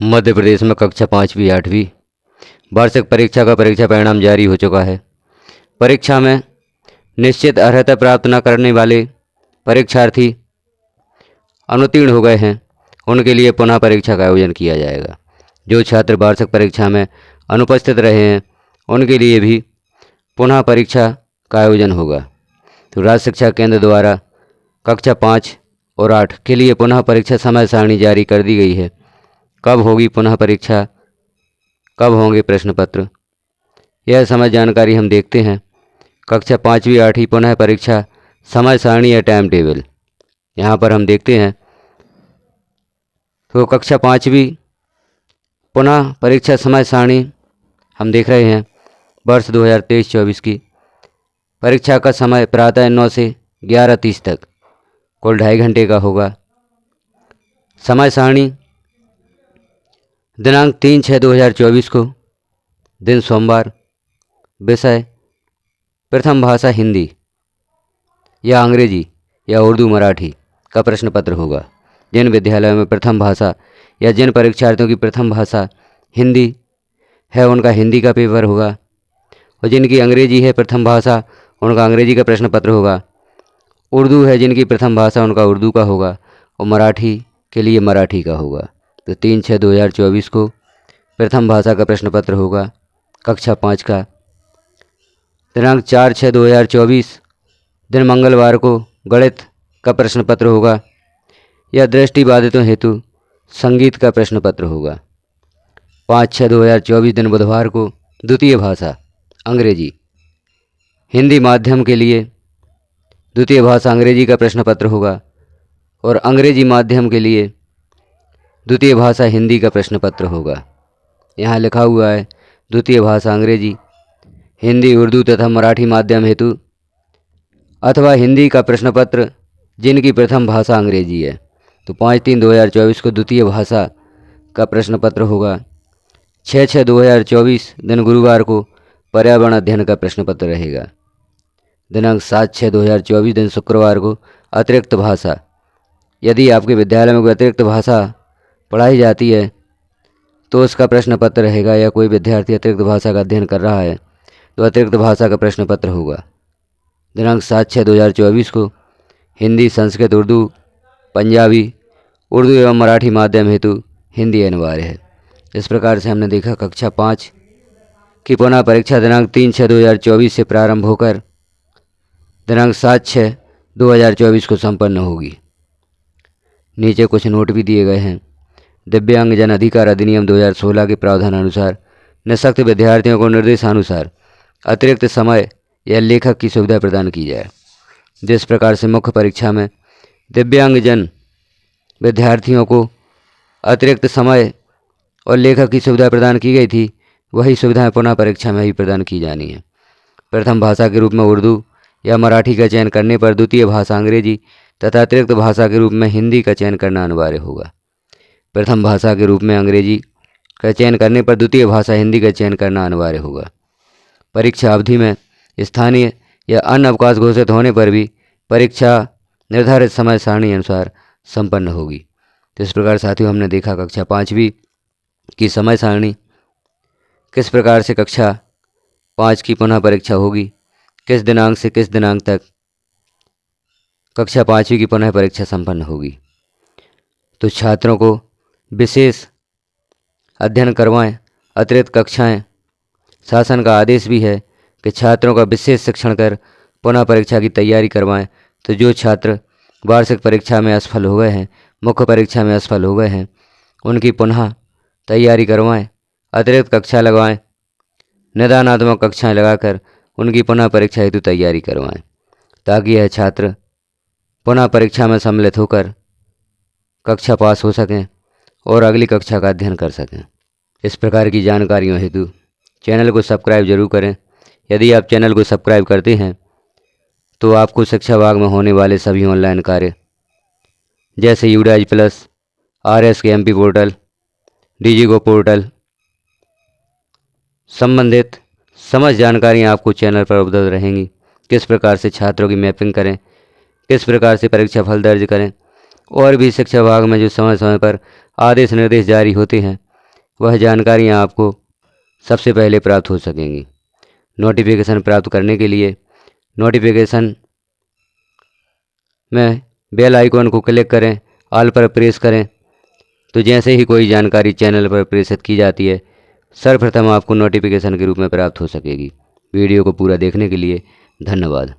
मध्य प्रदेश में कक्षा 5वीं 8वीं वार्षिक परीक्षा का परीक्षा परिणाम जारी हो चुका है। परीक्षा में निश्चित अर्हता प्राप्त न करने वाले परीक्षार्थी अनुत्तीर्ण हो गए हैं, उनके लिए पुनः परीक्षा का आयोजन किया जाएगा। जो छात्र वार्षिक परीक्षा में अनुपस्थित रहे हैं, उनके लिए भी पुनः परीक्षा का आयोजन होगा। तो राज्य शिक्षा केंद्र द्वारा कक्षा 5 और 8 के लिए पुनः परीक्षा समय सारणी जारी कर दी गई है। कब होगी पुनः परीक्षा, कब होंगे प्रश्न पत्र, यह समय जानकारी हम देखते हैं। कक्षा 5वीं 8वीं पुनः परीक्षा समय सारणी या टाइम टेबल यहाँ पर हम देखते हैं। तो कक्षा 5वीं पुनः परीक्षा समय सारणी हम देख रहे हैं। वर्ष 2023-24 की परीक्षा का समय प्रातः 9 से 11:30 तक कुल 2.5 घंटे का होगा। समय सारणी दिनांक 3/6/2024 को, दिन सोमवार। विषय प्रथम भाषा हिंदी या अंग्रेजी या उर्दू मराठी का प्रश्न पत्र होगा। जिन विद्यालयों में प्रथम भाषा या जिन परीक्षार्थियों की प्रथम भाषा हिंदी है, उनका हिंदी का पेपर होगा, और जिनकी अंग्रेजी है प्रथम भाषा, उनका अंग्रेजी का प्रश्न पत्र होगा। उर्दू है जिनकी प्रथम भाषा, उनका उर्दू का होगा, और मराठी के लिए मराठी का होगा। तो 3/6/2024 को प्रथम भाषा का प्रश्न पत्र होगा कक्षा 5 का। दिनांक 4/6/2024 दिन मंगलवार को गणित का प्रश्न पत्र होगा या दृष्टिबाधितों हेतु संगीत का प्रश्न पत्र होगा। 5/6/2024 दिन बुधवार को द्वितीय भाषा अंग्रेजी, हिंदी माध्यम के लिए द्वितीय भाषा अंग्रेजी का प्रश्न पत्र होगा, और अंग्रेजी माध्यम के लिए द्वितीय भाषा हिंदी का प्रश्न पत्र होगा। यहाँ लिखा हुआ है द्वितीय भाषा अंग्रेजी, हिंदी, उर्दू तथा मराठी माध्यम हेतु अथवा हिंदी का प्रश्न पत्र जिनकी प्रथम भाषा अंग्रेजी है। तो 5/3/2024 को द्वितीय भाषा का प्रश्न पत्र होगा। 6/6/2024 दिन गुरुवार को पर्यावरण अध्ययन का प्रश्न पत्र रहेगा। दिनांक 7/6/2024 दिन शुक्रवार को अतिरिक्त भाषा, यदि आपके विद्यालय में कोई अतिरिक्त भाषा पढ़ाई जाती है तो उसका प्रश्न पत्र रहेगा, या कोई विद्यार्थी अतिरिक्त भाषा का अध्ययन कर रहा है तो अतिरिक्त भाषा का प्रश्न पत्र होगा। दिनांक 7/6/2024 को हिंदी, संस्कृत, उर्दू, पंजाबी, उर्दू एवं मराठी माध्यम हेतु हिंदी अनिवार्य है। इस प्रकार से हमने देखा कक्षा 5 की पुनः परीक्षा दिनांक 3/6/2024 से प्रारंभ होकर दिनांक 7/6/2024 को संपन्न होगी। नीचे कुछ नोट भी दिए गए हैं। दिव्यांगजन अधिकार अधिनियम 2016 के प्रावधान अनुसार निःशक्त विद्यार्थियों को निर्देशानुसार अतिरिक्त समय या लेखक की सुविधा प्रदान की जाए। जिस प्रकार से मुख्य परीक्षा में दिव्यांगजन विद्यार्थियों को अतिरिक्त समय और लेखक की सुविधा प्रदान की गई थी, वही सुविधाएं पुनः परीक्षा में भी प्रदान की जानी है। प्रथम भाषा के रूप में उर्दू या मराठी का चयन करने पर द्वितीय भाषा अंग्रेजी तथा अतिरिक्त भाषा के रूप में हिंदी का चयन करना अनिवार्य होगा। प्रथम भाषा के रूप में अंग्रेजी का चयन करने पर द्वितीय भाषा हिंदी का चयन करना अनिवार्य होगा। परीक्षा अवधि में स्थानीय या अन्य अवकाश घोषित होने पर भी परीक्षा निर्धारित समय सारणी अनुसार संपन्न होगी। तो इस प्रकार साथियों हमने देखा कक्षा 5वीं की समय सारणी, किस प्रकार से कक्षा 5 की पुनः परीक्षा होगी, किस दिनांक से किस दिनांक तक कक्षा 5वीं की पुनः परीक्षा संपन्न होगी। तो छात्रों को विशेष अध्ययन करवाएं, अतिरिक्त कक्षाएं। शासन का आदेश भी है कि छात्रों का विशेष शिक्षण कर पुनः परीक्षा की तैयारी करवाएं। तो जो छात्र वार्षिक परीक्षा में असफल हो गए हैं, मुख्य परीक्षा में असफल हो गए हैं, उनकी पुनः तैयारी करवाएं, अतिरिक्त कक्षा लगवाएं, निदानात्मक कक्षाएं लगाकर उनकी पुनः परीक्षा हेतु तैयारी करवाएं, ताकि यह छात्र पुनः परीक्षा में सम्मिलित होकर कक्षा पास हो सकें और अगली कक्षा का अध्ययन कर सकें। इस प्रकार की जानकारियों हेतु चैनल को सब्सक्राइब जरूर करें। यदि आप चैनल को सब्सक्राइब करते हैं तो आपको शिक्षा विभाग में होने वाले सभी ऑनलाइन कार्य जैसे यूडाइज प्लस, RS के MP पोर्टल, DigiGo पोर्टल संबंधित समस्त जानकारियाँ आपको चैनल पर उपलब्ध रहेंगी। किस प्रकार से छात्रों की मैपिंग करें, किस प्रकार से परीक्षा फल दर्ज करें, और भी शिक्षा विभाग में जो समय समय पर आदेश निर्देश जारी होते हैं वह जानकारियाँ आपको सबसे पहले प्राप्त हो सकेंगी। नोटिफिकेशन प्राप्त करने के लिए नोटिफिकेशन में बेल आइकॉन को क्लिक करें, ऑल पर प्रेस करें। तो जैसे ही कोई जानकारी चैनल पर प्रेषित की जाती है, सर्वप्रथम आपको नोटिफिकेशन के रूप में प्राप्त हो सकेगी। वीडियो को पूरा देखने के लिए धन्यवाद।